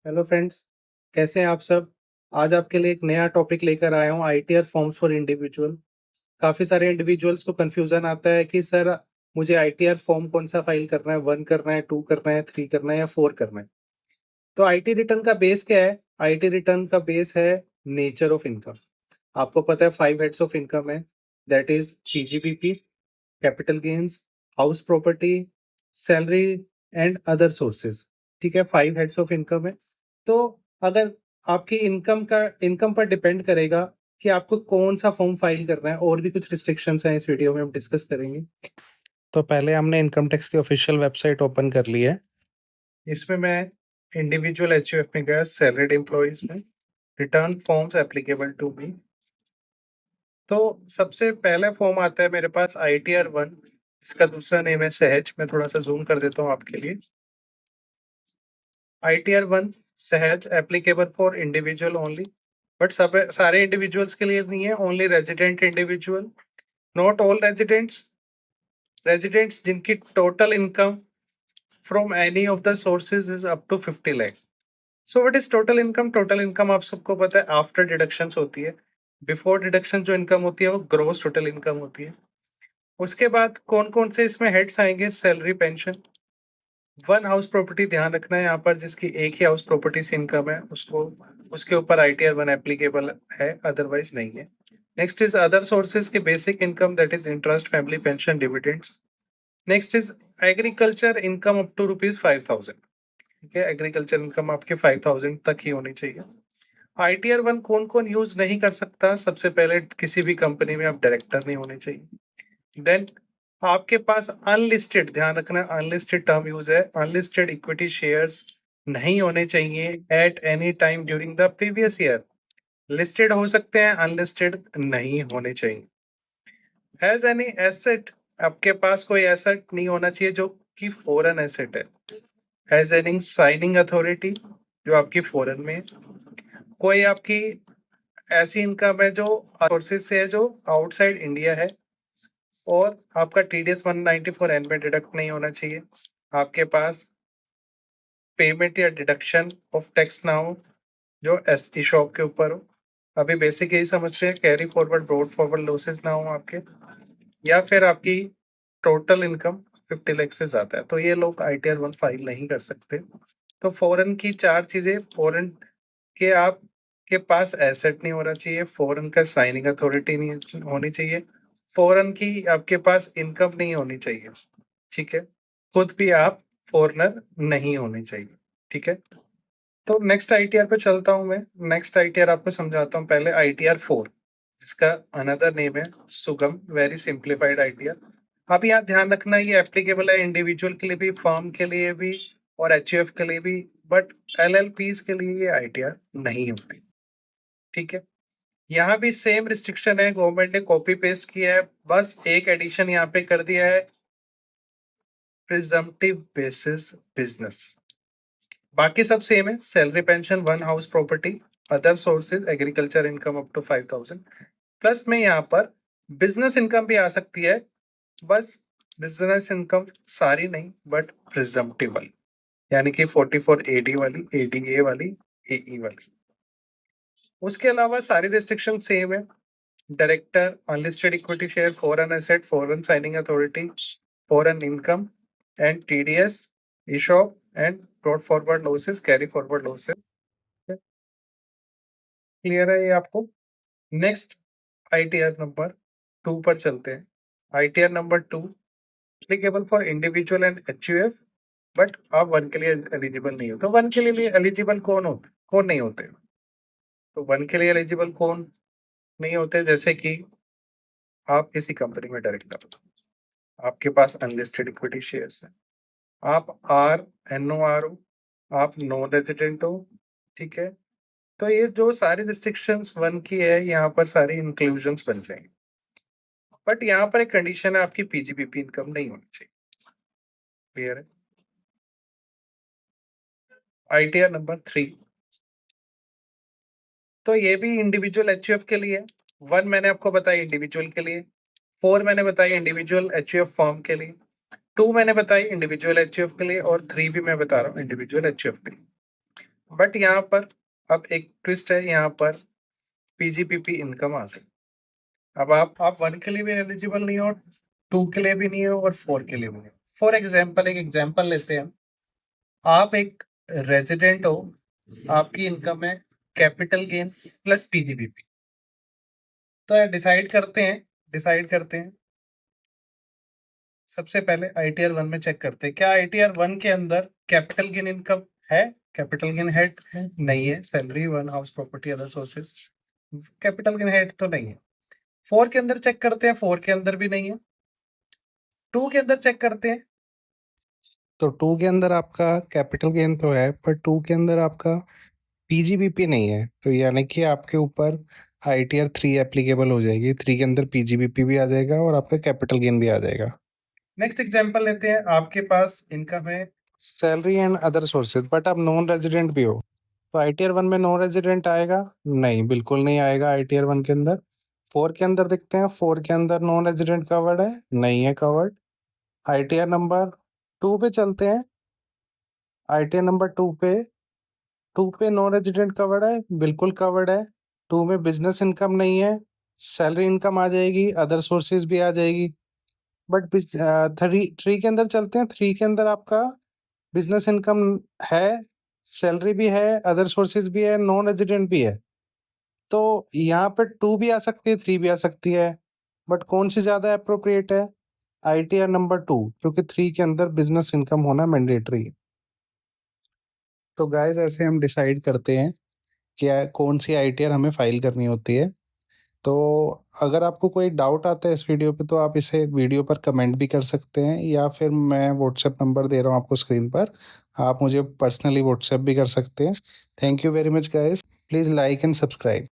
Hello friends, कैसे हैं आप सब। आज आपके लिए एक नया टॉपिक लेकर आया हूँ, आईटीआर फॉर्म्स फॉर इंडिविजुअल। काफ़ी सारे इंडिविजुअल्स को कन्फ्यूज़न आता है कि सर मुझे आईटीआर फॉर्म कौन सा फाइल करना है, 1 करना है, 2 करना है, 3 करना है या 4 करना है। तो आईटी रिटर्न का बेस क्या है? आईटी रिटर्न का बेस है नेचर ऑफ इनकम। आपको पता है 5 हेड्स ऑफ इनकम है, that is PGBP, capital gains, house property, salary and other sources. ठीक है, 5 हेड्स ऑफ इनकम है। तो अगर आपकी इनकम पर डिपेंड करेगा कि आपको कौन सा फॉर्म फाइल करना है। और भी कुछ रिस्ट्रिक्शंस हैं, इस वीडियो में हम डिस्कस करेंगे। तो पहले हमने इनकम टैक्स की ऑफिशियल वेबसाइट ओपन कर ली है। इसमें मैं इंडिविजुअल एचयूएफ में गया, सैलरीड एम्प्लॉइज में, return forms applicable to me. तो सबसे पहला फॉर्म आता है मेरे पास ITR-1। इसका दूसरा नेम है सहज। मैं थोड़ा सा जूम कर देता हूँ आपके लिए। ITR-1 Sahaj applicable for individual only, but सब सारे इंडिविजुअल्स के लिए नहीं है, only resident individual, not all residents जिनकी total income from any of the sources is up to 50 lakh. So what is total income? Total income आप सबको पता है आफ्टर डिडक्शंस होती है। बिफोर डिडक्शन जो इनकम होती है वो ग्रोस टोटल इनकम होती है। उसके बाद कौन कौन से इसमें हेड्स आएंगे? Salary, pension, one house property. ध्यान रखना है यहाँ पर जिसकी एक ही हाउस प्रॉपर्टी से इनकम है उसको, उसके ऊपर ITR-1 एप्लीकेबल है, अदरवाइज नहीं है। नेक्स्ट इज अदर सोर्सेज के basic income, that is interest, family pension, dividends. Next is agriculture income up to ₹5,000। ठीक है, एग्रीकल्चर इनकम आपके 5,000 तक ही होनी चाहिए। ITR-1 कौन कौन यूज नहीं कर सकता? सबसे पहले किसी भी कंपनी में आप डायरेक्टर नहीं होने चाहिए। देन आपके पास अनलिस्टेड, ध्यान रखना अनलिस्टेड टर्म यूज है, अनलिस्टेड इक्विटी शेयर्स नहीं होने चाहिए at any time during the previous year. Listed हो सकते हैं, अनलिस्टेड नहीं होने चाहिए। हैज एनी एसेट, आपके पास कोई एसेट नहीं होना चाहिए जो कि फॉरेन एसेट है। हैज एनी साइनिंग अथॉरिटी, जो आपकी फॉरेन में है। कोई आपकी ऐसी इनकम है जो सोर्सेज से है जो आउटसाइड इंडिया है, और आपका TDS 194N में डिडक्ट नहीं होना चाहिए। आपके पास पेमेंट या डिडक्शन ऑफ टैक्स ना हो जो एसटी शॉप के ऊपर हो। अभी बेसिक यही समझते हैं, carry forward, brought forward losses ना हो आपके, या फिर आपकी टोटल इनकम 50 लाख से ज्यादा है, तो ये लोग ITR-1 फाइल नहीं कर सकते। तो फॉरेन की 4 चीजें, फॉरेन के आपके पास एसेट नहीं होना चाहिए, फॉरेन का साइनिंग अथॉरिटी नहीं होनी चाहिए, फॉरेन की आपके पास इनकम नहीं होनी चाहिए। ठीक है, खुद भी आप फॉरेनर नहीं होने चाहिए। ठीक है, तो नेक्स्ट ITR पे चलता हूं मैं। नेक्स्ट ITR आपको समझाता हूं। पहले ITR-4, जिसका अनदर नेम है सुगम, वेरी सिंप्लीफाइड ITR। आप यहाँ ध्यान रखना, ये एप्लीकेबल है इंडिविजुअल के लिए भी, फर्म के लिए भी और HUF के लिए भी, बट LLPs के लिए ये ITR नहीं होती। ठीक है, यहाँ भी सेम रिस्ट्रिक्शन है, गवर्नमेंट ने कॉपी पेस्ट किया है, बस एक एडिशन यहाँ पे कर दिया है, प्रिजम्पटिव बेसिस बिजनेस। बाकी सब सेम है, salary, pension, one house property, other sources, agriculture income up to 5,000। Plus में यहाँ पर बिजनेस इनकम भी आ सकती है, बस बिजनेस इनकम सारी नहीं, बट प्रिजम्पटिव वाली, यानी कि 44AD वाली, ADA वाली, AE वाली। उसके अलावा सारी रिस्ट्रिक्शन सेम है। Director, unlisted equity share, foreign asset, foreign signing authority, foreign income and TDS, ESOP and brought forward losses, carry forward losses. Clear है ये आपको? नेक्स्ट ITR नंबर 2 पर चलते हैं। ITR number 2 applicable for individual and HUF, but आप 1 के लिए eligible नहीं हो। तो 1 के लिए एलिजिबल कौन नहीं होते? तो 1 के लिए एलिजिबल कौन नहीं होते? जैसे कि आप किसी कंपनी में डायरेक्टर हो, आपके पास अनलिस्टेड इक्विटी शेयर्स है, आप NOR हो, आप नॉन रेजिडेंट हो। ठीक है, तो ये जो सारी रिस्ट्रिक्शंस 1 की है, यहाँ पर सारी इंक्लूजन्स बन जाएंगे। बट यहाँ पर एक कंडीशन है, आपकी PGBP इनकम नहीं होनी चाहिए। क्लियर है? ITR नंबर 3, तो ये भी इंडिविजुअल HUF के लिए। 1 मैंने आपको बताया इंडिविजुअल के लिए, 4 मैंने बताया इंडिविजुअल HUF फॉर्म के लिए, 2 मैंने बताई इंडिविजुअल HUF के लिए, और 3 भी मैं बता रहा हूँ इंडिविजुअल HUF के लिए। बट यहाँ पर अब एक ट्विस्ट है, यहाँ पर पीजीपीपी इनकम आ गई। अब आप 1 के लिए भी एलिजिबल नहीं हो, 2 के लिए भी नहीं हो और 4 के लिए भी नहीं। फॉर एग्जाम्पल, एक एग्जाम्पल लेते हैं। आप एक रेजिडेंट हो, आपकी इनकम है कैपिटल गेन प्लस पीजीबीपी। तो डिसाइड करते हैं। सबसे पहले आईटीआर 1 में चेक करते हैं, क्या आईटीआर 1 के अंदर कैपिटल गेन इनकम है? कैपिटल गेन हेड नहीं है। Salary, one house property, other sources, capital gain head तो नहीं है। 4 के अंदर चेक करते हैं, 4 के अंदर भी नहीं है। 2 के अंदर चेक करते हैं, तो 2 के अंदर आपका कैपिटल गेन तो है, पर 2 के अंदर आपका पीजीबीपी नहीं है, तो यानी कि आपके ऊपर आईटीआर 3 एप्लीकेबल हो जाएगी। 3 के अंदर पीजीबीपी भी आ जाएगा और आपका कैपिटल गेन भी आ जाएगा। नेक्स्ट एग्जांपल लेते हैं। आपके पास इनकम है salary and other sources, but आप नॉन रेजिडेंट भी हो, तो आईटीआर 1 में नॉन रेजिडेंट आएगा? नहीं, बिल्कुल नहीं आएगा आईटीआर 1 के अंदर। 4 के अंदर देखते हैं, 4 के अंदर नॉन रेजिडेंट कवर्ड है? नहीं है कवर्ड। आईटीआर नंबर 2 पे चलते हैं। आईटीआर नंबर 2 पे नॉन रेजिडेंट कवर्ड है? बिल्कुल कवर्ड है। 2 में बिजनेस इनकम नहीं है, सैलरी इनकम आ जाएगी, अदर सोर्सेज भी आ जाएगी। बट 3 के अंदर चलते हैं। 3 के अंदर आपका बिजनेस इनकम है, सैलरी भी है, अदर सोर्सेज भी है, नॉन रेजिडेंट भी है। तो यहाँ पे 2 भी आ सकती है, 3 भी आ सकती है, बट कौन सी ज़्यादा अप्रोप्रिएट है? आईटीआर नंबर 2, क्योंकि 3 के अंदर बिजनेस इनकम होना मैंडेटरी है। तो गाइस, ऐसे हम डिसाइड करते हैं कि कौन सी आईटीआर हमें फाइल करनी होती है। तो अगर आपको कोई डाउट आता है इस वीडियो पे, तो आप इसे वीडियो पर कमेंट भी कर सकते हैं, या फिर मैं व्हाट्सएप नंबर दे रहा हूँ आपको स्क्रीन पर, आप मुझे पर्सनली व्हाट्सएप भी कर सकते हैं। Thank you very much guys, please like and subscribe.